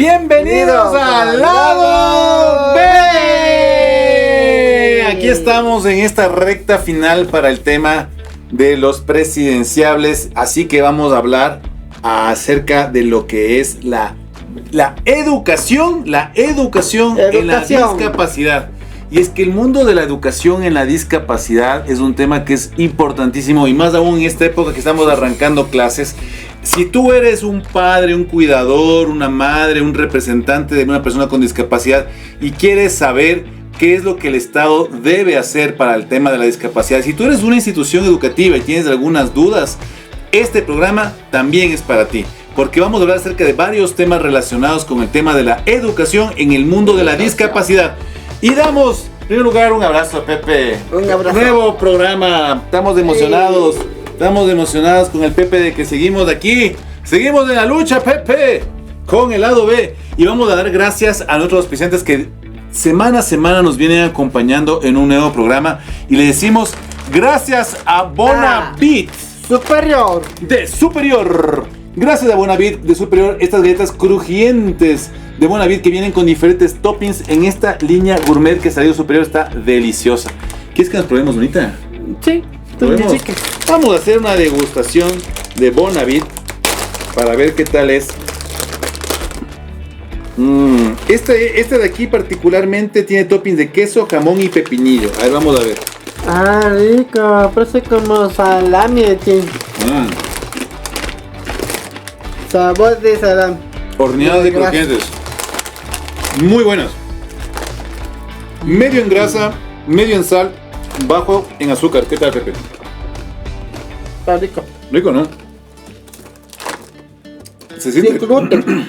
Bienvenidos al lado B. Aquí estamos en esta recta final para el tema de los presidenciables, así que vamos a hablar acerca de lo que es la educación en la discapacidad. Y es que el mundo de la educación en la discapacidad es un tema que es importantísimo, y más aún en esta época que estamos arrancando clases. Si tú eres un padre, un cuidador, una madre, un representante de una persona con discapacidad y quieres saber qué es lo que el Estado debe hacer para el tema de la discapacidad, si tú eres una institución educativa y tienes algunas dudas, este programa también es para ti, porque vamos a hablar acerca de varios temas relacionados con el tema de la educación en el mundo de la discapacidad. Y damos, en primer lugar, un abrazo a Pepe. Un abrazo. Nuevo programa, estamos emocionados. Sí. Estamos emocionados con el Pepe de que seguimos aquí. Seguimos en la lucha, Pepe, con el lado B. Y vamos a dar gracias a nuestros auspiciantes que semana a semana nos vienen acompañando en un nuevo programa. Y le decimos gracias a Bonavit. Superior. De Superior. Gracias a Bonavit de Superior, estas galletas crujientes de Bonavit que vienen con diferentes toppings en esta línea gourmet que salió Superior, está deliciosa. ¿Quieres que nos probemos, bonita? Sí. Vamos a hacer una degustación de Bonavit para ver qué tal es. Este de aquí particularmente tiene toppings de queso, jamón y pepinillo. A ver, vamos a ver. Ah, rico, parece como salami de ti. Sabor de salami. Horneadas de crujientes. Muy buenas. Medio en grasa, medio en sal, bajo en azúcar. ¿Qué tal, Pepe? Está rico. Rico, ¿no? Se siente sin gluten.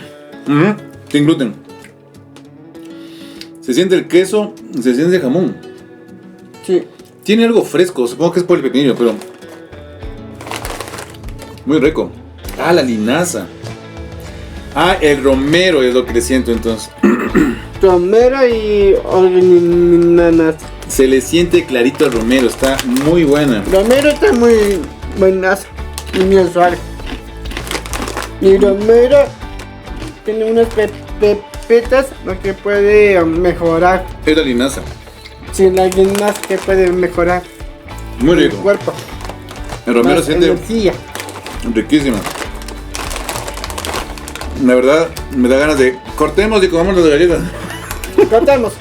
Sin gluten. Se siente el queso, se siente el jamón. Sí. Tiene algo fresco, supongo que es por el pepinillo, pero muy rico. Ah, la linaza. Ah, el romero es lo que le siento entonces. Romero y ananas. Se le siente clarito al romero, está muy buena. Romero está muy buenazo y muy suave. Y romero tiene unas pepitas lo que puede mejorar. Es la linaza. Sí, la linaza que puede mejorar. Muy rico. El cuerpo. El romero se siente riquísimo. La verdad, me da ganas de cortemos y comamos las galletas. Cortemos.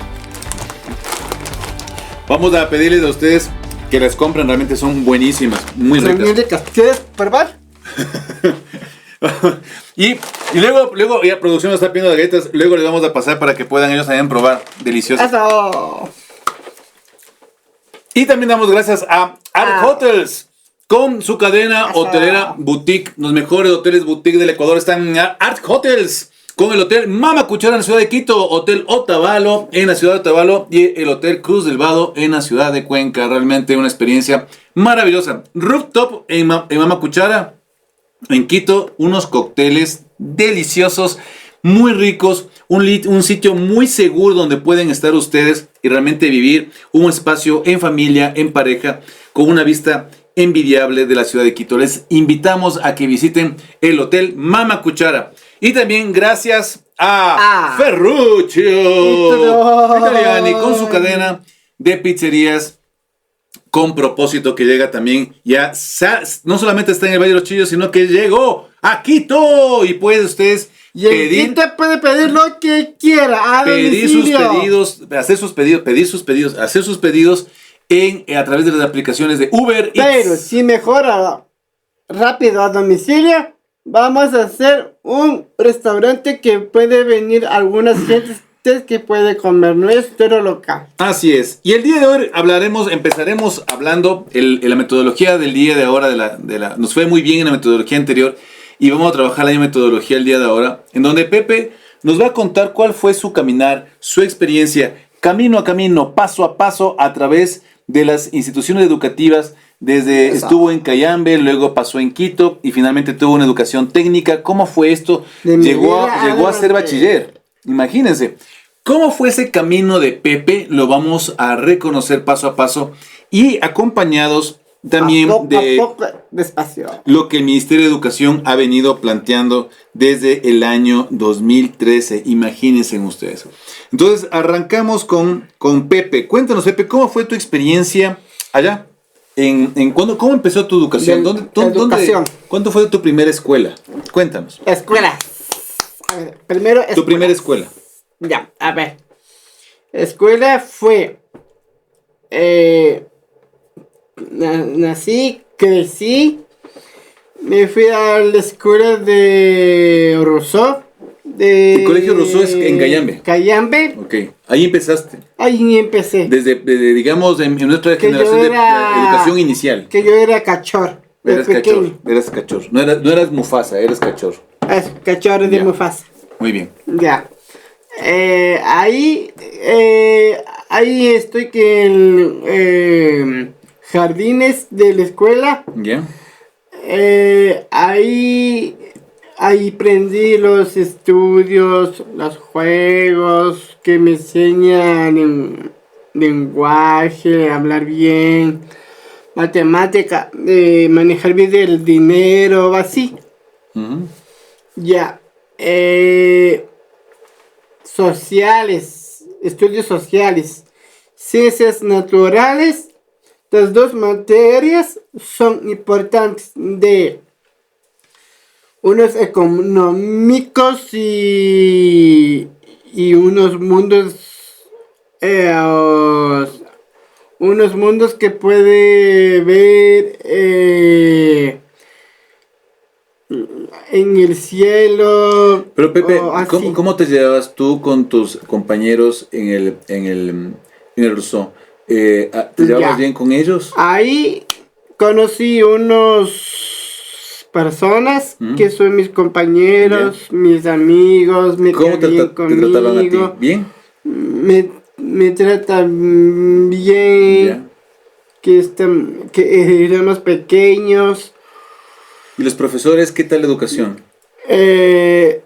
Vamos a pedirles a ustedes que las compren, realmente son buenísimas, muy ricas. Son muy ricas. ¿Quieres probar? y luego ya producción nos está pidiendo las galletas, luego les vamos a pasar para que puedan ellos también probar. Deliciosas. Eso. Y también damos gracias a Art Hotels. Con su cadena hotelera boutique, los mejores hoteles boutique del Ecuador están en Art Hotels. Con el hotel Mama Cuchara en la ciudad de Quito, Hotel Otavalo en la ciudad de Otavalo y el Hotel Cruz del Vado en la ciudad de Cuenca. Realmente una experiencia maravillosa. Rooftop en Mama Cuchara en Quito, unos cócteles deliciosos, muy ricos, un sitio muy seguro donde pueden estar ustedes y realmente vivir un espacio en familia, en pareja, con una vista envidiable de la ciudad de Quito. Les invitamos a que visiten el Hotel Mama Cuchara. Y también gracias a Ferruccio Italiani con su cadena de pizzerías con propósito, que llega también ya, no solamente está en el Valle de los Chillos, sino que llegó a Quito y pueden ustedes pedir, puede pedir lo que quiera, pedir sus pedidos, hacer sus pedidos a través de las aplicaciones de Uber Eats. Pero si mejora rápido a domicilio, vamos a hacer un restaurante que puede venir algunas gentes que puede comer nuestro local. Así es. Y el día de hoy empezaremos hablando la metodología del día de ahora nos fue muy bien en la metodología anterior y vamos a trabajar la metodología el día de ahora, en donde Pepe nos va a contar cuál fue su caminar, su experiencia, camino a camino, paso a paso, a través de las instituciones educativas. Estuvo en Cayambe, luego pasó en Quito y finalmente tuvo una educación técnica. ¿Cómo fue esto? Llegó a ser bachiller. Imagínense. ¿Cómo fue ese camino de Pepe? Lo vamos a reconocer paso a paso y acompañados también a de poco, despacio. lo que el Ministerio de Educación ha venido planteando desde el año 2013. Imagínense ustedes. Entonces, arrancamos con Pepe. Cuéntanos, Pepe, ¿cómo fue tu experiencia allá? ¿Cómo empezó tu educación? Educación. ¿Cuándo fue tu primera escuela? Cuéntanos. Escuela. A ver, primero Tu primera escuela. Ya, a ver. Escuela fue... nací, crecí, me fui a la escuela de Rousseau. ¿El colegio Rousseau es en Cayambe? Cayambe. Ok, ahí empezaste. Ahí empecé. Desde digamos, en nuestra Que generación yo de era- educación inicial. Que yo era cachorro. De Eras pequeño. cachorro, eras cachorro. No eras Mufasa, eras cachorro. Es cachorro de Ya. Mufasa. Muy bien. Ya. Ahí estoy que en jardines de la escuela. ¿Ya? Ahí aprendí los estudios, los juegos que me enseñan en lenguaje, hablar bien, matemática, manejar bien el dinero, así. Ujú. Ya. Sociales, estudios sociales, ciencias naturales, las dos materias son importantes de unos económicos y unos mundos que puede ver en el cielo. Pero Pepe, o así. ¿cómo te llevabas tú con tus compañeros en el Rousseau? ¿Te llevabas Ya. bien con ellos? Ahí conocí unos personas Ujú. que son mis compañeros, mis amigos, me ¿Cómo tratan bien te trataban a ti? conmigo, ¿Bien? me tratan bien, Ya. que éramos pequeños, ¿Y los profesores, qué tal la educación?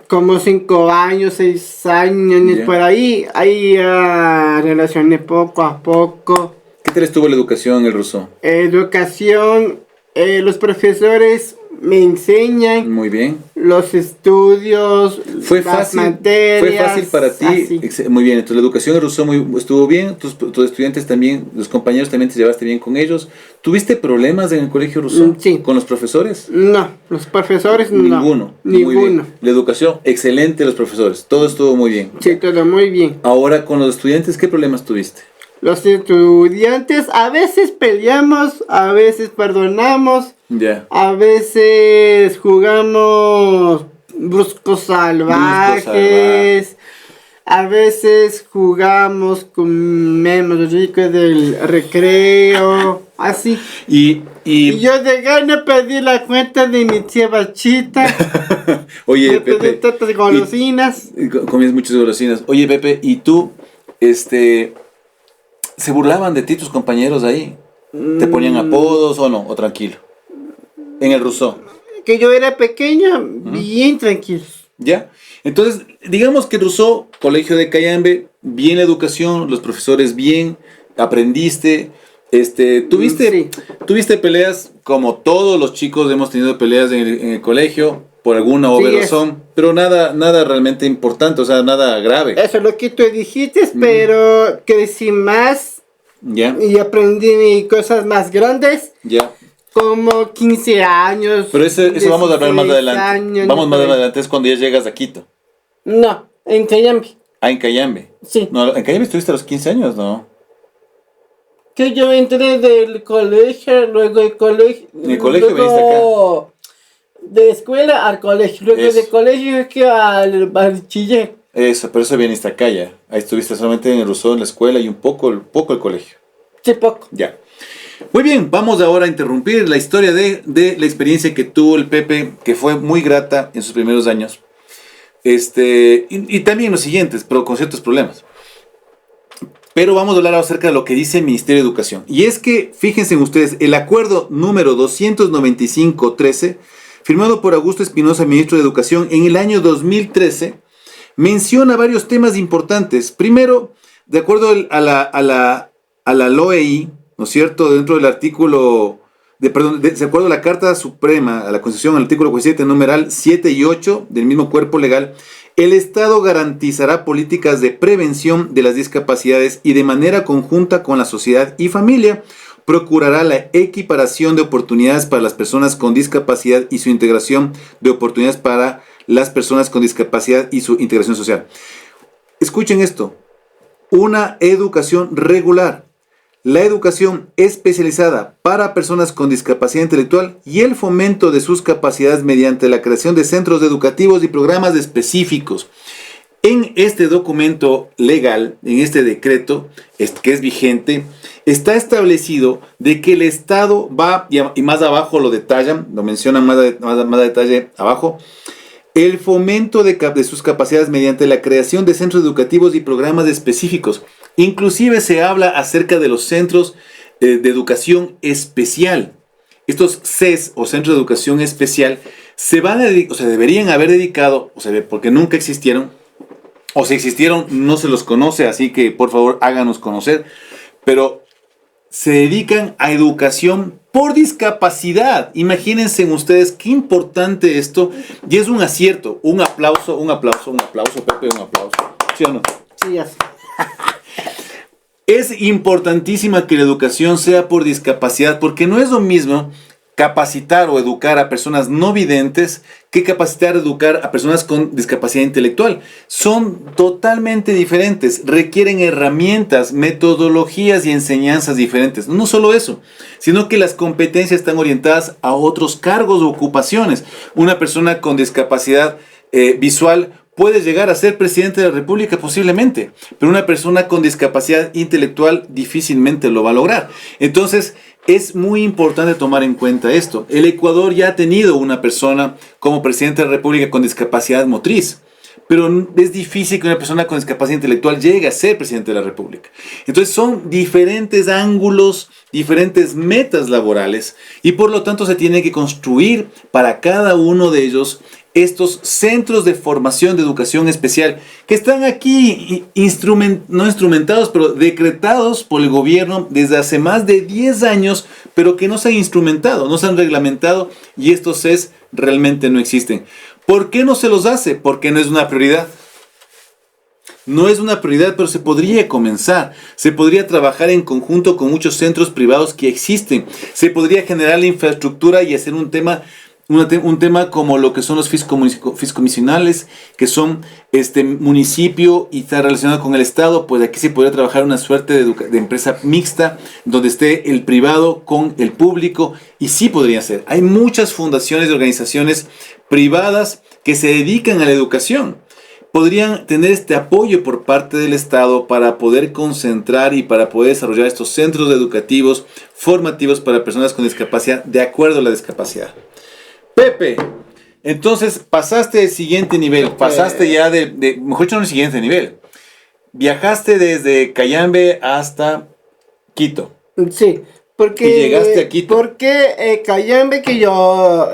como 5 años, 6 años, Ya. por ahí relacioné poco a poco. ¿Qué tal estuvo la educación en el Rousseau? Educación, los profesores me enseñan Muy bien. los estudios, Fue las fácil, materias. fue fácil para ti. así. Muy bien, entonces la educación en Rousseau estuvo bien, tus estudiantes también, los compañeros también te llevaste bien con ellos. ¿Tuviste problemas en el colegio Rousseau? Sí. ¿Con los profesores? No, los profesores no. Ninguno. Muy Ninguno. bien. La educación, excelente los profesores. Todo estuvo muy bien. Sí, todo muy bien. Ahora con los estudiantes, ¿qué problemas tuviste? Los estudiantes a veces peleamos, a veces perdonamos, Ya. a veces jugamos bruscos salvajes. A veces jugamos, comemos rico del recreo, así. Y Y yo de gana pedí la cuenta de mi tía Bachita. oye, Me pedí Pepe, tantas golosinas. comías muchas golosinas. Oye, Pepe, ¿y tú, se burlaban de ti tus compañeros ahí? ¿Te ponían apodos o no? ¿O tranquilo? En el Rousseau. Que yo era pequeña, bien tranquilo. ¿Ya? Entonces, digamos que Rousseau, colegio de Cayambe, bien la educación, los profesores bien, aprendiste, tuviste peleas como todos los chicos hemos tenido peleas en el colegio, por alguna u Sí, otra razón, pero nada realmente importante, o sea, nada grave. Eso es lo que tú dijiste, pero crecí más ¿Ya? y aprendí cosas más grandes, ¿Ya? como 15 años. Pero eso vamos a hablar más 16 adelante. años, Vamos no más sé. adelante, es cuando ya llegas a Quito. No, en Cayambe. Ah, en Cayambe. Sí. No, en Cayambe estuviste a los 15 años, ¿no? Que yo entré del colegio, luego del colegio. En el colegio viniste acá. De escuela al colegio, luego Eso. de colegio que al bachiller. Eso, pero eso viniste acá ya. Ahí estuviste solamente en el Rousseau, en la escuela y un poco el colegio. Sí, poco. Ya. Muy bien, vamos ahora a interrumpir la historia de la experiencia que tuvo el Pepe, que fue muy grata en sus primeros años. Y también los siguientes, pero con ciertos problemas. Pero vamos a hablar acerca de lo que dice el Ministerio de Educación. Y es que, fíjense ustedes, el acuerdo número 295-13, firmado por Augusto Espinosa, ministro de Educación, en el año 2013, menciona varios temas importantes. Primero, de acuerdo a la LOEI, ¿no es cierto? Dentro del artículo de acuerdo a la Carta Suprema, a la Constitución, al artículo 47, numeral 7 y 8 del mismo cuerpo legal, el Estado garantizará políticas de prevención de las discapacidades y de manera conjunta con la sociedad y familia procurará la equiparación de oportunidades para las personas con discapacidad y su integración de oportunidades para las personas con discapacidad y su integración social. Escuchen esto, una educación regular, la educación especializada para personas con discapacidad intelectual y el fomento de sus capacidades mediante la creación de centros educativos y programas específicos. En este documento legal, en este decreto que es vigente, está establecido de que el Estado va, y más abajo lo detallan, lo mencionan más a detalle abajo, el fomento de sus capacidades mediante la creación de centros educativos y programas específicos. Inclusive se habla acerca de los centros de educación especial. Estos CES o Centros de Educación Especial deberían haber dedicado, porque nunca existieron, o si existieron no se los conoce, así que por favor háganos conocer, pero se dedican a educación por discapacidad. Imagínense ustedes qué importante esto, y es un acierto. Un aplauso, Pepe, un aplauso. ¿Sí o no? Sí, ya sé. Es importantísima que la educación sea por discapacidad, porque no es lo mismo capacitar o educar a personas no videntes que capacitar o educar a personas con discapacidad intelectual. Son totalmente diferentes, requieren herramientas, metodologías y enseñanzas diferentes. No solo eso, sino que las competencias están orientadas a otros cargos o ocupaciones. Una persona con discapacidad visual puede llegar a ser presidente de la República posiblemente, pero una persona con discapacidad intelectual difícilmente lo va a lograr. Entonces, es muy importante tomar en cuenta esto. El Ecuador ya ha tenido una persona como presidente de la República con discapacidad motriz, pero es difícil que una persona con discapacidad intelectual llegue a ser presidente de la República. Entonces son diferentes ángulos, diferentes metas laborales y por lo tanto se tiene que construir para cada uno de ellos estos centros de formación de educación especial que están aquí no instrumentados, pero decretados por el gobierno desde hace más de 10 años, pero que no se han instrumentado, no se han reglamentado y estos CES realmente no existen. ¿Por qué no se los hace? Porque no es una prioridad. No es una prioridad, pero se podría comenzar. Se podría trabajar en conjunto con muchos centros privados que existen. Se podría generar la infraestructura y hacer un tema como lo que son los fiscomisionales, que son municipio y está relacionado con el Estado. Pues aquí se podría trabajar una suerte de empresa mixta donde esté el privado con el público y sí podría ser. Hay muchas fundaciones y organizaciones privadas que se dedican a la educación. Podrían tener este apoyo por parte del Estado para poder concentrar y para poder desarrollar estos centros educativos formativos para personas con discapacidad de acuerdo a la discapacidad. Pepe, entonces pasaste el siguiente nivel, pasaste ya mejor dicho, no el siguiente nivel. Viajaste desde Cayambe hasta Quito. Sí, porque... Y llegaste a Quito. Porque Cayambe, que yo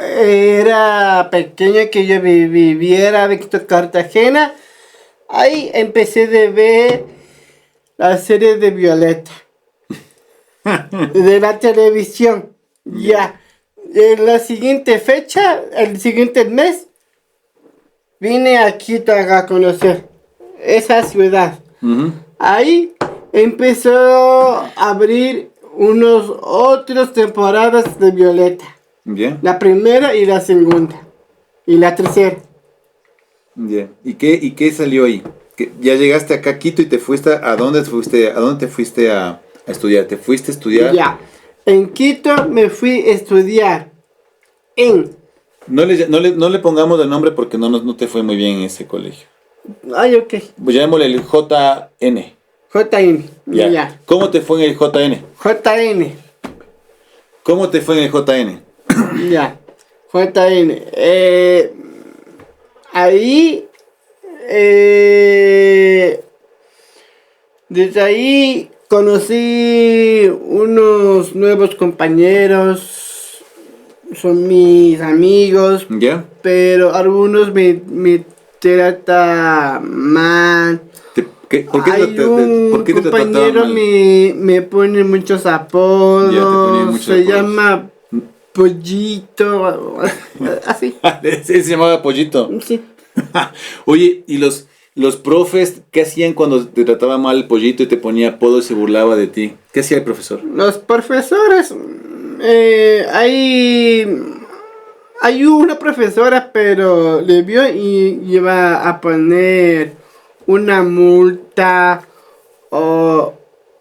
era pequeño, que yo viviera en Quito, Cartagena, ahí empecé a ver la serie de Violeta. De la televisión, ya. En la siguiente fecha, el siguiente mes, vine a Quito a conocer esa ciudad. Uh-huh. Ahí empezó a abrir unos otras temporadas de Violeta. Bien. La primera y la segunda. Y la tercera. Bien. ¿Y qué salió ahí? ¿Ya llegaste acá a Quito y te fuiste? ¿A dónde te fuiste a estudiar? ¿Te fuiste a estudiar? Ya. En Quito me fui a estudiar en... No le pongamos el nombre porque no te fue muy bien en ese colegio. Ay, ok. Pues llamémosle el JN. JN. Ya. Ya. ¿Cómo te fue en el JN? JN. ¿Cómo te fue en el JN? Ya. JN. Ahí... desde ahí conocí unos nuevos compañeros, son mis amigos, ¿Ya? pero algunos me tratan mal. ¿Por qué Hay te un trataban compañero mal? me pone muchos Ya, te apodos, ponían muchos se apodos. llama Pollito, así. Se llamaba Pollito. Sí. Oye, ¿y los profes qué hacían cuando te trataba mal el Pollito y te ponía apodo y se burlaba de ti? ¿Qué hacía el profesor? Los profesores, hay una profesora, pero le vio y iba a poner una multa o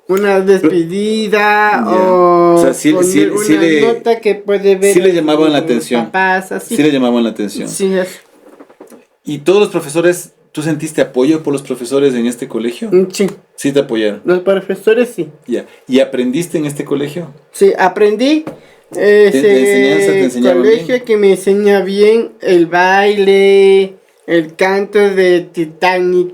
una despedida Ya. o O sea, sí poner una nota que puede ver sí le a llamaban la sus atención. papás, así. Sí le llamaban la atención. Sí, es. ¿Y todos los profesores, tú sentiste apoyo por los profesores en este colegio? Sí, Sí te apoyaron. los profesores sí. Ya. ¿Y aprendiste en este colegio? Sí, aprendí ¿De enseñanza te ese enseñaban colegio bien? que me enseña bien el baile, el canto de Titanic.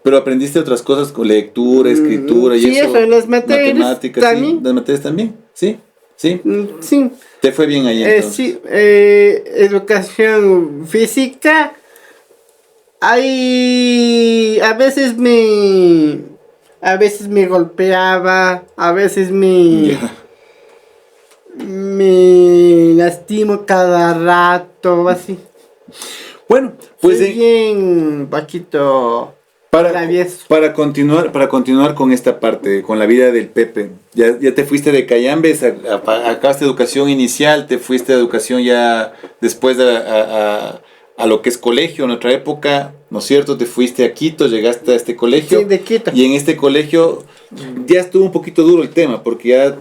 Pero aprendiste otras cosas con lectura, escritura y Sí, eso. eso, las materias Matemáticas, también. sí. ¿Las materias también? Sí, sí. Sí, Te fue bien ahí entonces. sí, educación física. Hay, a veces me golpeaba, a veces Ya. me lastimo cada rato, así. Bueno, pues Soy bien Paquito travieso. para continuar con esta parte, con la vida del Pepe. Ya te fuiste de Cayambes, acabaste educación inicial, te fuiste a educación ya después a lo que es colegio en otra época, ¿no es cierto? Te fuiste a Quito, llegaste a este colegio. Sí, de Quito. Y en este colegio ya estuvo un poquito duro el tema, porque ya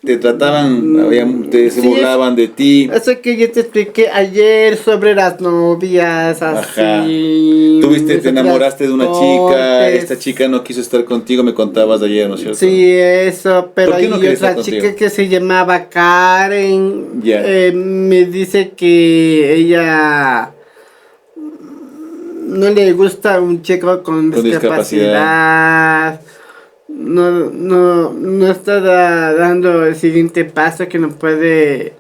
te trataban, se Sí, burlaban de ti. Eso que yo te expliqué ayer sobre las novias, Ajá. así. Te enamoraste de una chica, transportes. esta chica no quiso estar contigo, me contabas ayer, ¿no es cierto? Sí, eso, pero ¿Por qué hay no quería estar otra contigo? chica que se llamaba Karen. Ya. Me dice que ella no le gusta un chico con discapacidad. No está dando el siguiente paso, que no puede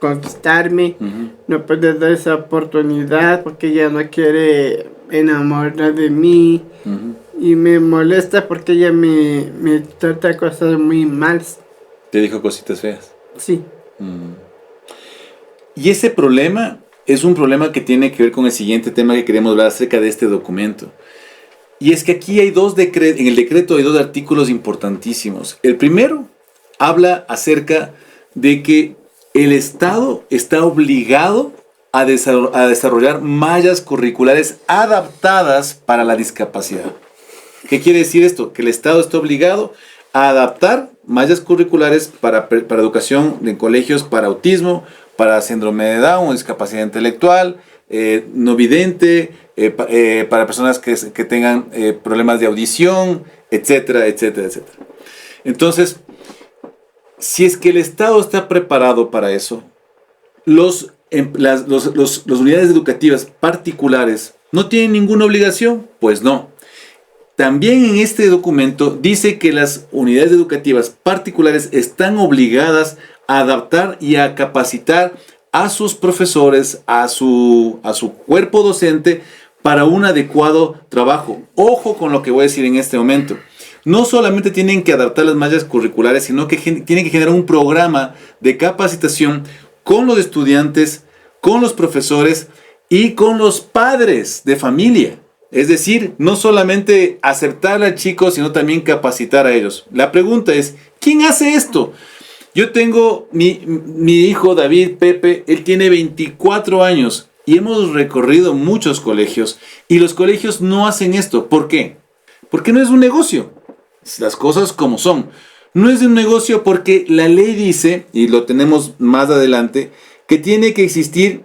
conquistarme, Ujú. no puede dar esa oportunidad porque ella no quiere enamorar de mí. Ujú. Y me molesta porque ella me trata cosas muy mal. Te dijo cositas feas. Sí. Mm. Y ese problema es un problema que tiene que ver con el siguiente tema que queremos hablar acerca de este documento. Y es que aquí hay en el decreto hay dos artículos importantísimos. El primero habla acerca de que el Estado está obligado a desarrollar mallas curriculares adaptadas para la discapacidad. ¿Qué quiere decir esto? Que el Estado está obligado a adaptar mallas curriculares para educación en colegios para autismo, para síndrome de Down o discapacidad intelectual, no vidente, para personas que tengan problemas de audición, etcétera, etcétera, etcétera. Entonces, si es que el Estado está preparado para eso, las unidades educativas particulares no tienen ninguna obligación, pues no. También en este documento dice que las unidades educativas particulares están obligadas a adaptar y a capacitar a sus profesores, a su cuerpo docente para un adecuado trabajo. Ojo con lo que voy a decir en este momento. No solamente tienen que adaptar las mallas curriculares, sino que tienen que generar un programa de capacitación con los estudiantes, con los profesores y con los padres de familia. Es decir, no solamente aceptar al chico, sino también capacitar a ellos. La pregunta es, ¿quién hace esto? Yo tengo mi hijo David, Pepe, él tiene 24 años y hemos recorrido muchos colegios y los colegios no hacen esto. ¿Por qué? Porque no es un negocio. Las cosas como son. No es un negocio porque la ley dice, y lo tenemos más adelante, que tiene que existir.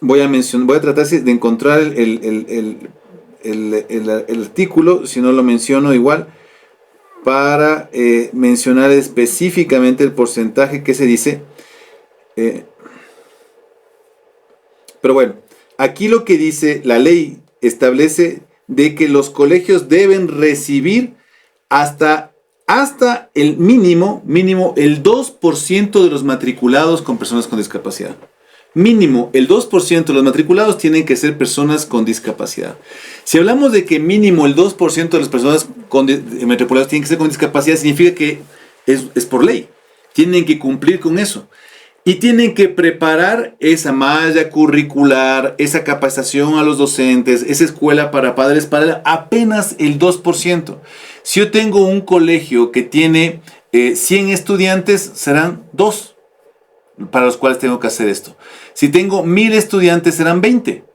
Voy a tratar de encontrar el artículo, si no lo menciono igual, para mencionar específicamente el porcentaje que se dice. Pero bueno, aquí lo que dice la ley establece de que los colegios deben recibir hasta el mínimo el 2% de los matriculados con personas con discapacidad. mínimo el 2% de los matriculados tienen que ser personas con discapacidad. Si hablamos de que mínimo el 2% de las personas matriculadas tienen que ser con discapacidad, significa que es por ley. Tienen que cumplir con eso. Y tienen que preparar esa malla curricular, esa capacitación a los docentes, esa escuela para padres, para apenas el 2%. Si yo tengo un colegio que tiene 100 estudiantes, serán 2 para los cuales tengo que hacer esto. Si tengo 1000 estudiantes, serán 20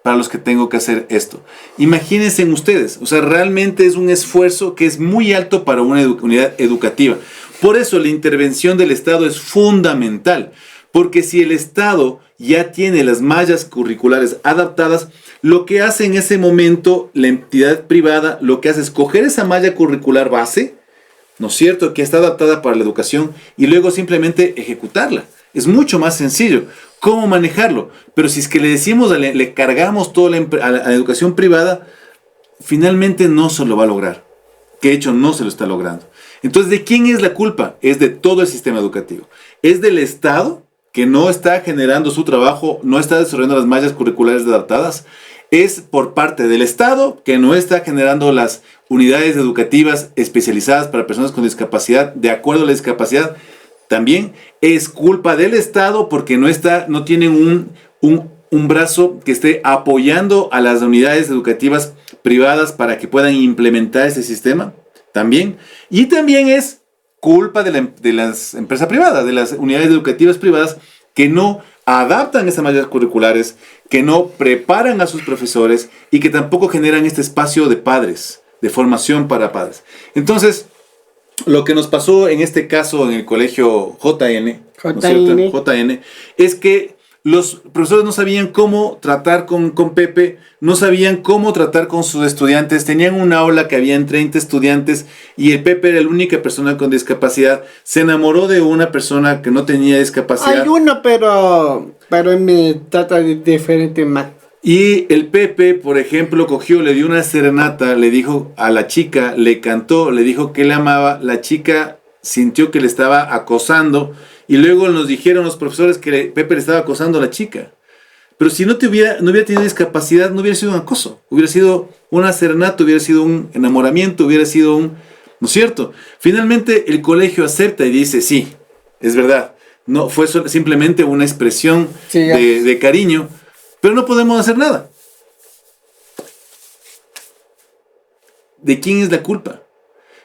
para los que tengo que hacer esto. Imagínense ustedes, o sea, realmente es un esfuerzo que es muy alto para una unidad educativa. Por eso la intervención del Estado es fundamental, porque si el Estado ya tiene las mallas curriculares adaptadas, lo que hace en ese momento la entidad privada, lo que hace es coger esa malla curricular base, ¿no es cierto?, que está adaptada para la educación y luego simplemente ejecutarla. Es mucho más sencillo. ¿Cómo manejarlo? Pero si es que le decimos, le cargamos todo a la educación privada, finalmente no se lo va a lograr. Que de hecho no se lo está logrando. Entonces, ¿de quién es la culpa? Es de todo el sistema educativo. Es del Estado, que no está generando su trabajo, no está desarrollando las mallas curriculares adaptadas. Es por parte del Estado, que no está generando las unidades educativas especializadas para personas con discapacidad, de acuerdo a la discapacidad. También es culpa del Estado, porque no tienen un brazo que esté apoyando a las unidades educativas privadas para que puedan implementar ese sistema. También. Y también es culpa de las empresas privadas, de las unidades educativas privadas que no adaptan esas mallas curriculares, que no preparan a sus profesores y que tampoco generan este espacio de padres, de formación para padres. Entonces, lo que nos pasó en este caso en el colegio JN, ¿no es cierto? JN, es que los profesores no sabían cómo tratar con Pepe, no sabían cómo tratar con sus estudiantes. Tenían un aula que habían 30 estudiantes y el Pepe era la única persona con discapacidad. Se enamoró de una persona que no tenía discapacidad. Hay uno, pero me trata de diferente más. Y el Pepe, por ejemplo, cogió, le dio una serenata, le dijo a la chica, le cantó, le dijo que le amaba. La chica sintió que le estaba acosando. Y luego nos dijeron los profesores que Pepe le estaba acosando a la chica. Pero si no hubiera tenido discapacidad, no hubiera sido un acoso. Hubiera sido una serenata, hubiera sido un enamoramiento, hubiera sido ¿no es cierto? Finalmente el colegio acepta y dice, sí, es verdad. No fue simplemente una expresión de cariño, pero no podemos hacer nada. ¿De quién es la culpa?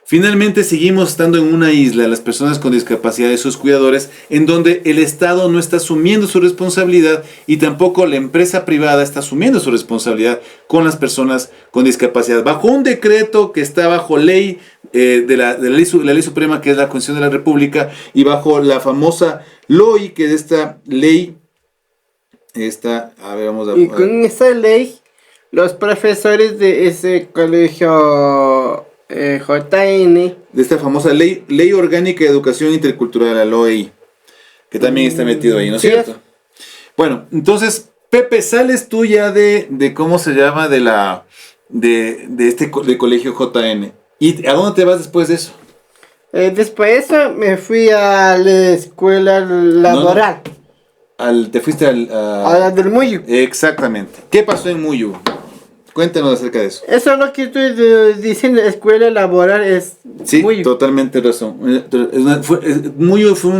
Finalmente seguimos estando en una isla, las personas con discapacidad y sus cuidadores, en donde el Estado no está asumiendo su responsabilidad y tampoco la empresa privada está asumiendo su responsabilidad con las personas con discapacidad. Bajo un decreto que está bajo ley de la ley suprema, que es la Constitución de la República, y bajo la famosa LOI, que es esta ley, Y con esa ley, los profesores de ese colegio JN, de esta famosa ley orgánica de educación intercultural, la LOEI, que también está metido ahí, ¿no es cierto? Bueno, entonces, Pepe, sales tú ya de ¿cómo se llama? Del colegio JN. ¿Y a dónde te vas después de eso? Después de eso me fui a la escuela laboral. Te fuiste a la del Muyu. Exactamente. ¿Qué pasó en Muyu? Cuéntanos acerca de eso. Eso es lo que estoy diciendo, escuela laboral es Sí, Muyu. totalmente razón. Muyu fue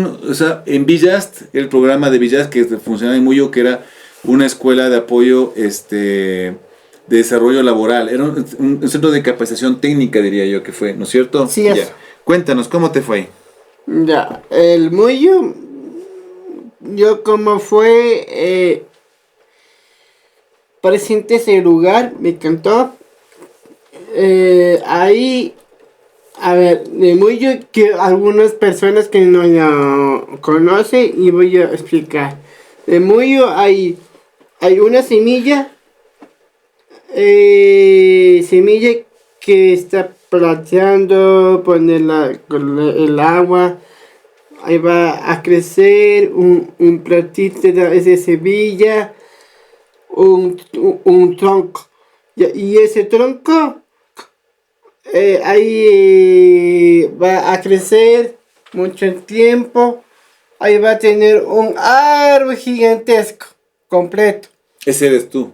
en Villast, el programa de Villast que funcionaba en Muyu, que era una escuela de apoyo de desarrollo laboral. Era un centro de capacitación técnica, diría yo que fue, ¿no es cierto? Sí, es. Ya. Cuéntanos, ¿cómo te fue? Ya, el Muyu, yo como fue presente ese lugar, me encantó. Ahí, a ver, de Muyu, que algunas personas que no lo conocen, y voy a explicar. De Muyu hay una semilla que está planteando, poner con el agua, ahí va a crecer un platito de semilla, un tronco, y ese tronco ahí va a crecer mucho tiempo, ahí va a tener un árbol gigantesco, completo. Ese eres tú.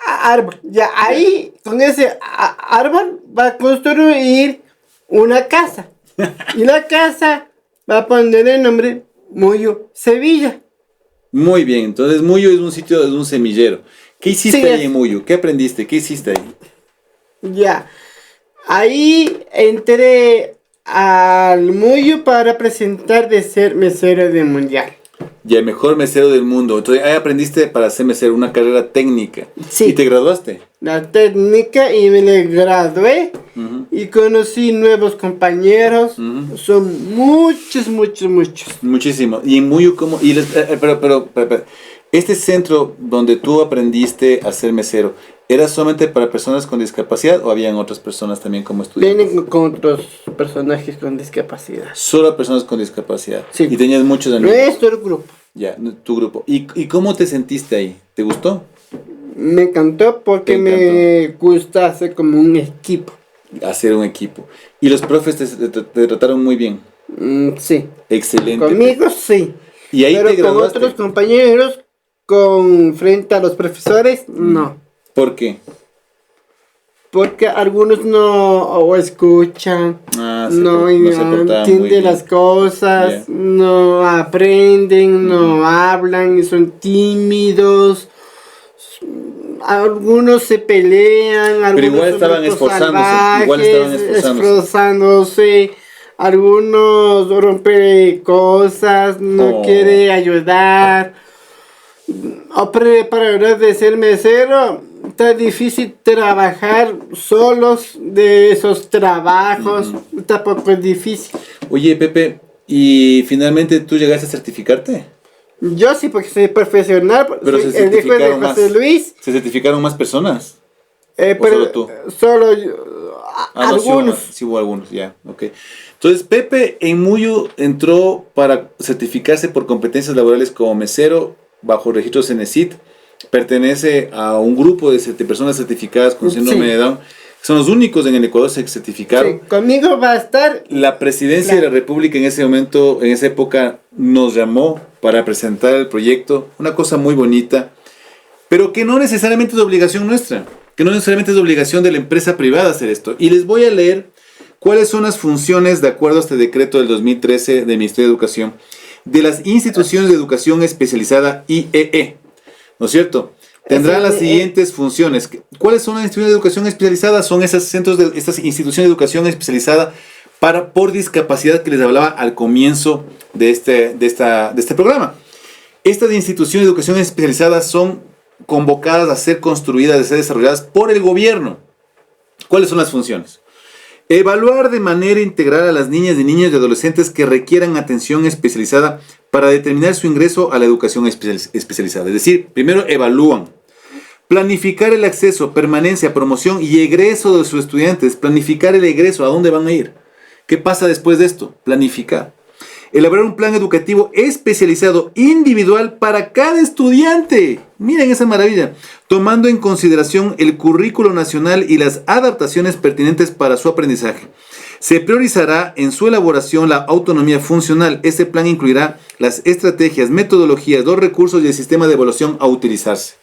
Árbol. Ya ahí, con ese árbol, va a construir una casa. Y la casa va a poner el nombre Muyo Sevilla. Muy bien, entonces Muyo es un sitio, es un semillero. ¿Qué hiciste Sí, ahí en Muyo? ¿Qué aprendiste? ¿Qué hiciste ahí? Ya. Ahí entré al Muyo para presentar de ser mesero del mundial. Y el mejor mesero del mundo. Entonces ahí aprendiste para ser mesero, una carrera técnica. Sí. ¿Y te graduaste? La técnica y me le gradué. Ujú. Y conocí nuevos compañeros. Ujú. Son muchos. Muchísimo. Y en Muyo, ¿cómo? Y pero, este centro donde tú aprendiste a ser mesero, ¿era solamente para personas con discapacidad o habían otras personas también como estudiantes? Vienen con otros personajes con discapacidad. Solo personas con discapacidad. Sí. Y tenías muchos amigos. Nuestro grupo. Ya, tu grupo. ¿Y cómo te sentiste ahí? ¿Te gustó? Me encantó porque Te me gusta hacer como un equipo. Hacer un equipo. Y los profes te trataron muy bien. Sí. Excelente. Conmigo sí. Y ahí Pero te con graduaste. otros compañeros, frente a los profesores, no. ¿Por qué? Porque algunos no o escuchan, No se portaban muy entienden bien. las cosas, Ya. no aprenden, no hablan, son tímidos. Algunos se pelean, algunos igual son estaban otros esforzándose, igual estaban esforzándose. Algunos rompen cosas, no Oh. quiere ayudar. Para de ser mesero, está difícil trabajar solos de esos trabajos. Tampoco es difícil. Oye, Pepe, ¿y finalmente tú llegaste a certificarte? Yo sí, porque soy profesional. Pero soy se el hijo de certificaron José más. Luis. ¿Se certificaron más personas? Pero solo tú? Solo Ah, no, sí algunos. sí hubo algunos, ya, ok. Entonces, Pepe en Muyo entró para certificarse por competencias laborales como mesero bajo registro Cenecit. Pertenece a un grupo de personas certificadas con síndrome Sí. de Down. Son los únicos en el Ecuador que se certificaron. Sí, conmigo va a estar. La presidencia de la República en ese momento, en esa época, nos llamó para presentar el proyecto. Una cosa muy bonita, pero que no necesariamente es de obligación nuestra, que no necesariamente es de obligación de la empresa privada hacer esto. Y les voy a leer cuáles son las funciones, de acuerdo a este decreto del 2013 del Ministerio de Educación, de las instituciones de educación especializada IEE. ¿No es cierto? Tendrán las siguientes funciones. ¿Cuáles son las instituciones de educación especializada? Son estas instituciones de educación especializada por discapacidad que les hablaba al comienzo de este programa. Estas instituciones de educación especializada son convocadas a ser construidas, a ser desarrolladas por el gobierno. ¿Cuáles son las funciones? Evaluar de manera integral a las niñas y niños y adolescentes que requieran atención especializada para determinar su ingreso a la educación especializada. Es decir, primero evalúan. Planificar el acceso, permanencia, promoción y egreso de sus estudiantes. Planificar el egreso, ¿a dónde van a ir? ¿Qué pasa después de esto? Planificar. Elaborar un plan educativo especializado, individual para cada estudiante. Miren esa maravilla. Tomando en consideración el currículo nacional y las adaptaciones pertinentes para su aprendizaje. Se priorizará en su elaboración la autonomía funcional. Este plan incluirá las estrategias, metodologías, los recursos y el sistema de evaluación a utilizarse.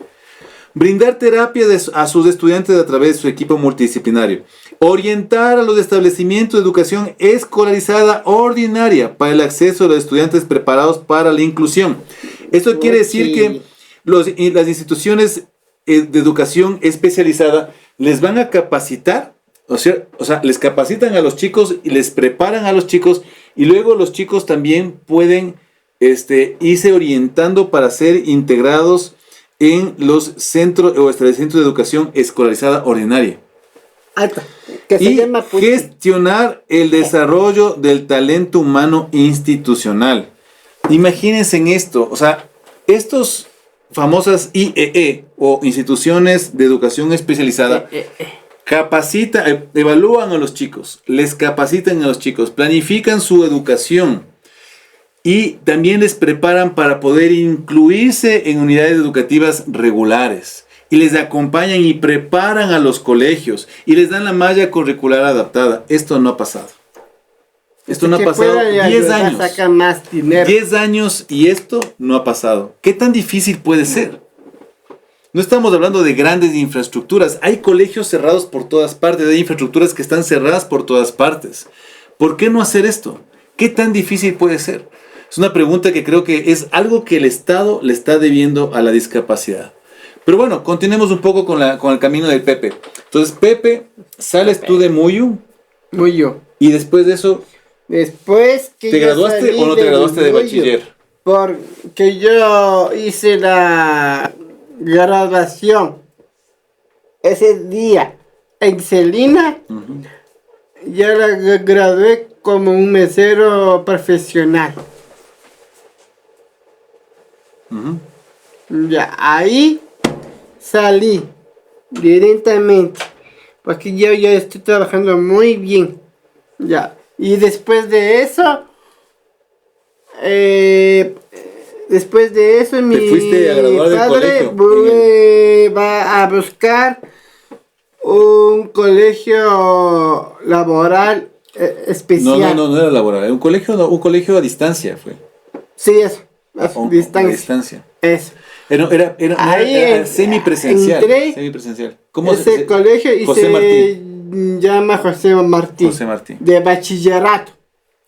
Brindar terapia a sus estudiantes a través de su equipo multidisciplinario. Orientar a los establecimientos de educación escolarizada ordinaria para el acceso de los estudiantes preparados para la inclusión. Esto quiere decir que las instituciones de educación especializada les van a capacitar, o sea, les capacitan a los chicos y les preparan a los chicos y luego los chicos también pueden irse orientando para ser integrados en los centros o establecimientos de educación escolarizada ordinaria. Que se Y llama gestionar el desarrollo del talento humano institucional. Imagínense en esto, o sea, estos famosas IEE o instituciones de educación especializada evalúan a los chicos, les capacitan a los chicos, planifican su educación y también les preparan para poder incluirse en unidades educativas regulares. Y les acompañan y preparan a los colegios y les dan la malla curricular adaptada. Esto no ha pasado. Esto no ha Que pasado pueda 10 ayudar a años. sacar más dinero. 10 años y esto no ha pasado. ¿Qué tan difícil puede ser? No estamos hablando de grandes infraestructuras. Hay colegios cerrados por todas partes. Hay infraestructuras que están cerradas por todas partes. ¿Por qué no hacer esto? ¿Qué tan difícil puede ser? Es una pregunta que creo que es algo que el Estado le está debiendo a la discapacidad. Pero bueno, continuemos un poco con el camino del Pepe. Entonces, Pepe, sales tú de Muyu Muy yo. y después de eso, Después que ¿te yo graduaste salí o no te del graduaste de Muyo, bachiller? Porque yo hice la graduación ese día en Celina. Ya la gradué como un mesero profesional. Ya ahí salí directamente. Porque yo ya estoy trabajando muy bien. Ya. Y después de eso, mi fuiste a graduar del padre colegio, va a buscar un colegio laboral especial. No era laboral, era un colegio a distancia fue. Sí, eso. A A distancia. distancia. Eso. Ahí Era semipresencial. entré Semipresencial. Ese colegio y José se Martí. llama José Martí. José Martí. De bachillerato.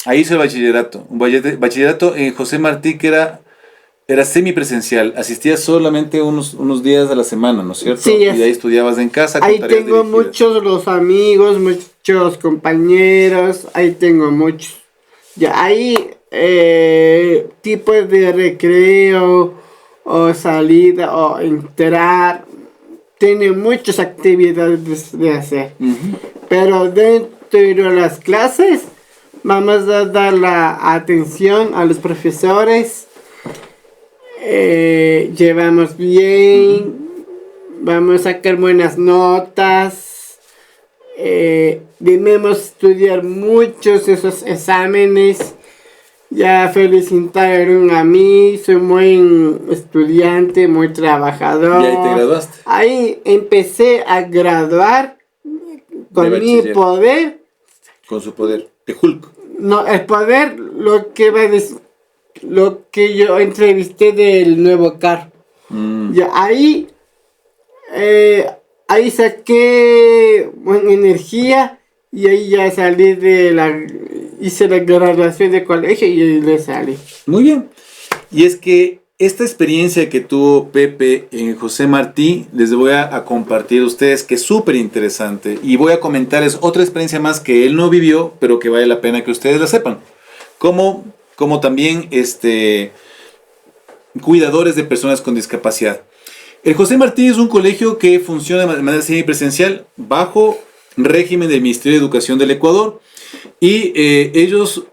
Ahí hizo el bachillerato. Un bachillerato en José Martí que era semipresencial. Asistías solamente unos días a la semana, ¿no es cierto? Sí, y de ahí estudiabas en casa con Ahí tareas tengo dirigidas. muchos los amigos, muchos compañeros. Ahí tengo muchos. Ya ahí tipos de recreo o salida o entrar. Tiene muchas actividades de hacer. Pero dentro de las clases vamos a dar la atención a los profesores. Llevamos bien. Vamos a sacar buenas notas. Debemos estudiar muchos esos exámenes. Ya felicitaron a mí, soy muy estudiante, muy trabajador. Y ahí te graduaste. Ahí empecé a graduar con De mi bachiller. poder. Con su poder. De Hulk. No, el poder, lo que yo entrevisté del nuevo carro. Ya ahí saqué buena energía y ahí ya salí hice la graduación de colegio y ahí le salí. Muy bien. Y es que esta experiencia que tuvo Pepe en José Martí, les voy a compartir a ustedes, que es súper interesante. Y voy a comentarles otra experiencia más que él no vivió, pero que vale la pena que ustedes la sepan. Como también cuidadores de personas con discapacidad. El José Martí es un colegio que funciona de manera semipresencial bajo régimen del Ministerio de Educación del Ecuador. Y ellos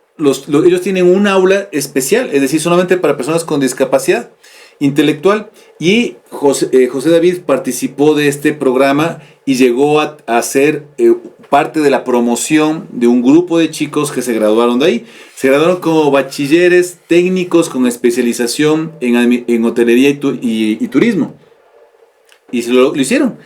tienen un aula especial, es decir, solamente para personas con discapacidad intelectual. Y José David participó de este programa y llegó a ser parte de la promoción de un grupo de chicos que se graduaron de ahí. Se graduaron como bachilleres técnicos con especialización en hotelería y turismo. Y lo hicieron.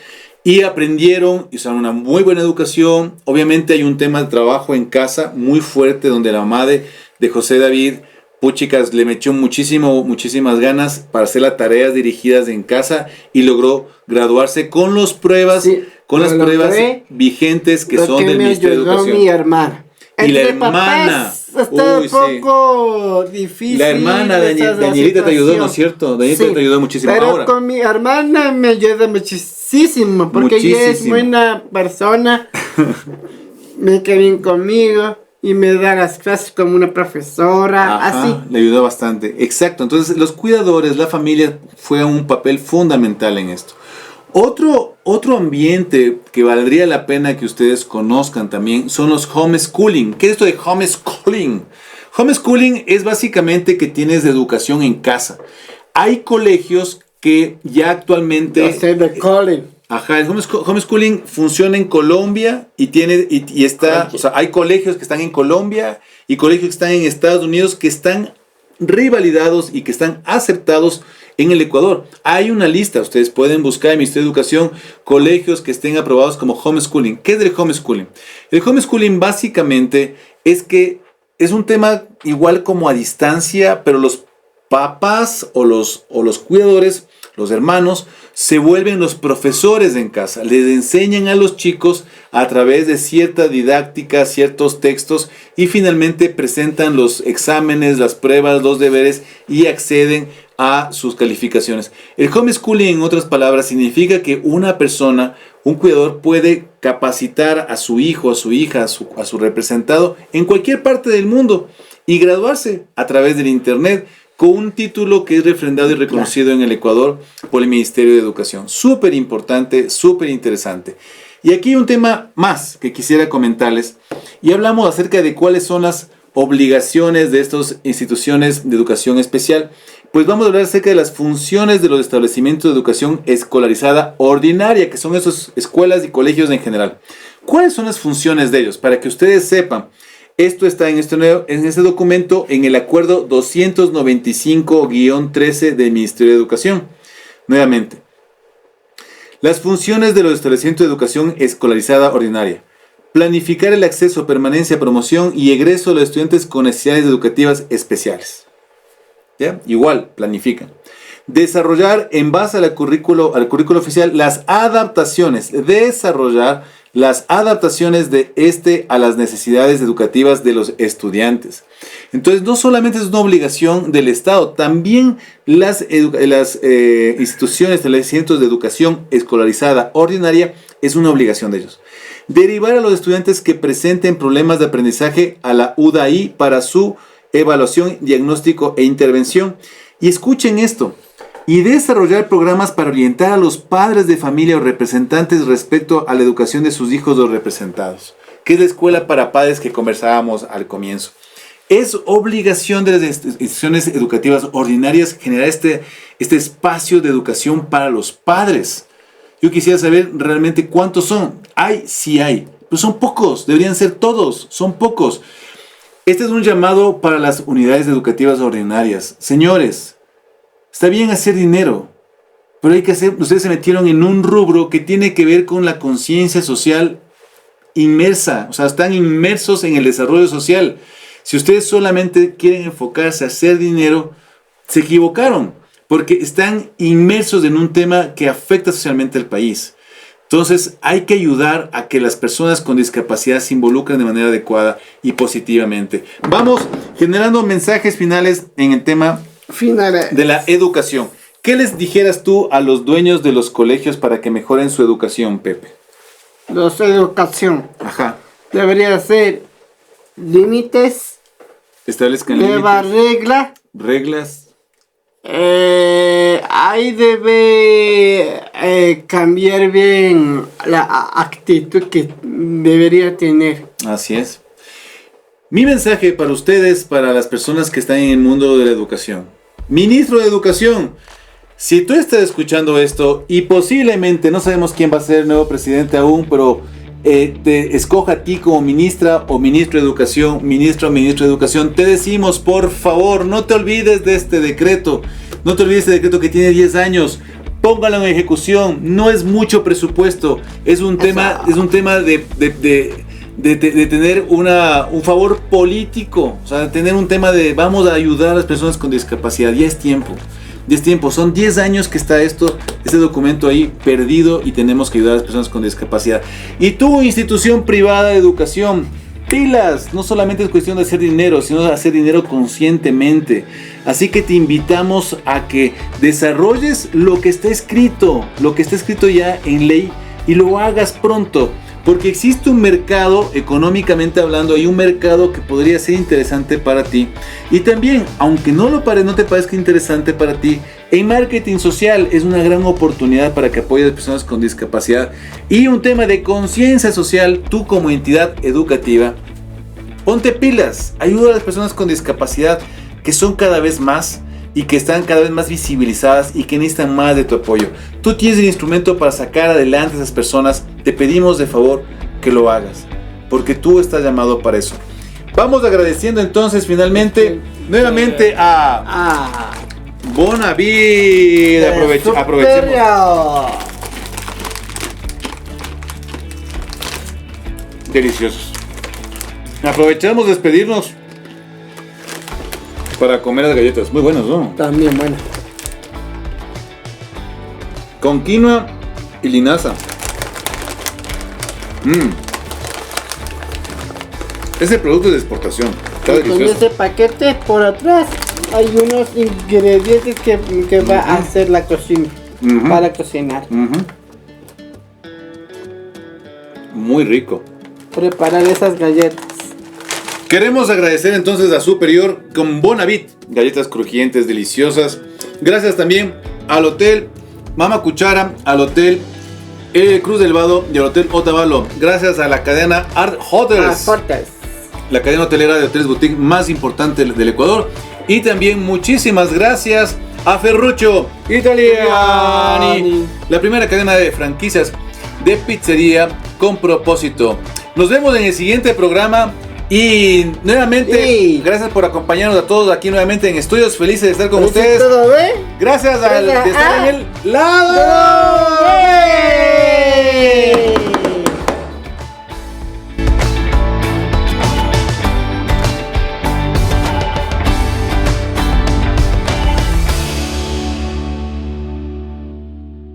Y aprendieron, usaron una muy buena educación. Obviamente hay un tema de trabajo en casa muy fuerte, donde la mamá de José David, puchicas, le metió muchísimas ganas para hacer las tareas dirigidas en casa y logró graduarse con las pruebas, vigentes que son del Ministerio de Educación. Mi hermana. Y la Entre hermana, papás está un poco difícil. La hermana Danielita te ayudó, ¿no es cierto? Danielita te ayudó muchísimo. Pero ahora. Con mi hermana me ayuda muchísimo, porque ella es buena persona, me queda bien conmigo y me da las clases como una profesora. Ajá, así. Le ayudó bastante. Exacto. Entonces, los cuidadores, la familia, fue un papel fundamental en esto. Otro ambiente que valdría la pena que ustedes conozcan también son los homeschooling. ¿Qué es esto de homeschooling? Homeschooling es básicamente que tienes educación en casa. Hay colegios que ya actualmente... Yo sé de calling. Ajá, el homeschooling funciona en Colombia y está... O sea, hay colegios que están en Colombia y colegios que están en Estados Unidos que están revalidados y que están aceptados en el Ecuador. Hay una lista, ustedes pueden buscar en el Ministerio de Educación colegios que estén aprobados como homeschooling. ¿Qué es el homeschooling? El homeschooling básicamente es que es un tema igual como a distancia, pero los papás o los cuidadores, los hermanos, se vuelven los profesores en casa. Les enseñan a los chicos a través de cierta didáctica, ciertos textos, y finalmente presentan los exámenes, las pruebas, los deberes y acceden a sus calificaciones. El homeschooling, en otras palabras, significa que una persona, un cuidador, puede capacitar a su hijo, a su hija, a su representado en cualquier parte del mundo y graduarse a través del internet con un título que es refrendado y reconocido en el Ecuador por el Ministerio de Educación. Súper importante, súper interesante. Y aquí un tema más que quisiera comentarles, y hablamos acerca de cuáles son las obligaciones de estas instituciones de educación especial. Pues vamos a hablar acerca de las funciones de los establecimientos de educación escolarizada ordinaria, que son esas escuelas y colegios en general. ¿Cuáles son las funciones de ellos? Para que ustedes sepan, esto está en este documento, en el acuerdo 295-13 del Ministerio de Educación. Nuevamente, las funciones de los establecimientos de educación escolarizada ordinaria: planificar el acceso, permanencia, promoción y egreso de los estudiantes con necesidades educativas especiales. ¿Ya? Igual, planifican. Desarrollar, en base al currículo oficial, las adaptaciones. Desarrollar las adaptaciones de a las necesidades educativas de los estudiantes. Entonces, no solamente es una obligación del Estado, también las instituciones, establecimientos de educación escolarizada ordinaria, es una obligación de ellos. Derivar a los estudiantes que presenten problemas de aprendizaje a la UDAI para su evaluación, diagnóstico e intervención. Y escuchen esto. Y desarrollar programas para orientar a los padres de familia o representantes respecto a la educación de sus hijos o representados, que es la escuela para padres que conversábamos al comienzo. Es obligación de las instituciones educativas ordinarias generar este espacio de educación para los padres. Yo quisiera saber realmente cuántos son. Sí hay, pero son pocos, deberían ser todos, son pocos. Este es un llamado para las unidades educativas ordinarias. Señores, está bien hacer dinero, pero ustedes se metieron en un rubro que tiene que ver con la conciencia social inmersa, o sea, están inmersos en el desarrollo social. Si ustedes solamente quieren enfocarse a hacer dinero, se equivocaron, porque están inmersos en un tema que afecta socialmente al país. Entonces, hay que ayudar a que las personas con discapacidad se involucren de manera adecuada y positivamente. Vamos generando mensajes finales en el tema de la educación. ¿Qué les dijeras tú a los dueños de los colegios para que mejoren su educación, Pepe? Educación. Ajá. Debería ser límites. Establezcan límites. Reglas. Ahí debe cambiar bien la actitud que debería tener. Así es. Mi mensaje para ustedes, para las personas que están en el mundo de la educación. Ministro de Educación, si tú estás escuchando esto y posiblemente no sabemos quién va a ser el nuevo presidente aún, pero te escoja a ti como ministra o ministro de Educación, ministro o ministro de Educación, te decimos, por favor, no te olvides de este decreto. No te olvides de este decreto que tiene 10 años. Póngalo en ejecución. No es mucho presupuesto. Es un tema de tener un favor político. O sea, tener un tema de vamos a ayudar a las personas con discapacidad. Ya es tiempo. Son 10 años que está este documento ahí perdido y tenemos que ayudar a las personas con discapacidad. Y tu institución privada de educación, pilas, no solamente es cuestión de hacer dinero, sino de hacer dinero conscientemente. Así que te invitamos a que desarrolles lo que está escrito ya en ley y lo hagas pronto. Porque existe un mercado, económicamente hablando, hay un mercado que podría ser interesante para ti. Y también, aunque no te parezca interesante para ti, en marketing social es una gran oportunidad para que apoyes a personas con discapacidad. Y un tema de conciencia social, tú como entidad educativa, ponte pilas, ayuda a las personas con discapacidad que son cada vez más y que están cada vez más visibilizadas y que necesitan más de tu apoyo. Tú tienes el instrumento para sacar adelante a esas personas. Te pedimos de favor que lo hagas, porque tú estás llamado para eso. Vamos agradeciendo entonces finalmente nuevamente a Bonavid. Aprovechemos. Deliciosos. Aprovechamos de despedirnos para comer las galletas. Muy buenas, ¿no? También buena. Con quinoa y linaza. Ese producto es de exportación. Está Y con delicioso. ese paquete por atrás hay unos ingredientes que va a hacer la cocina. Ujú. Para cocinar. Muy rico. Preparar esas galletas. Queremos agradecer entonces a Superior con Bonavit, galletas crujientes, deliciosas. Gracias también al Hotel Mama Cuchara, al Hotel Cruz del Vado y al Hotel Otavalo. Gracias a la cadena Art Hotels, la cadena hotelera de hoteles boutique más importante del Ecuador. Y también muchísimas gracias a Ferruccio Italiani, la primera cadena de franquicias de pizzería con propósito. Nos vemos en el siguiente programa. Y nuevamente, gracias por acompañarnos a todos aquí nuevamente en Estudios. Felices de estar con ustedes. Gracias al que está en el lado.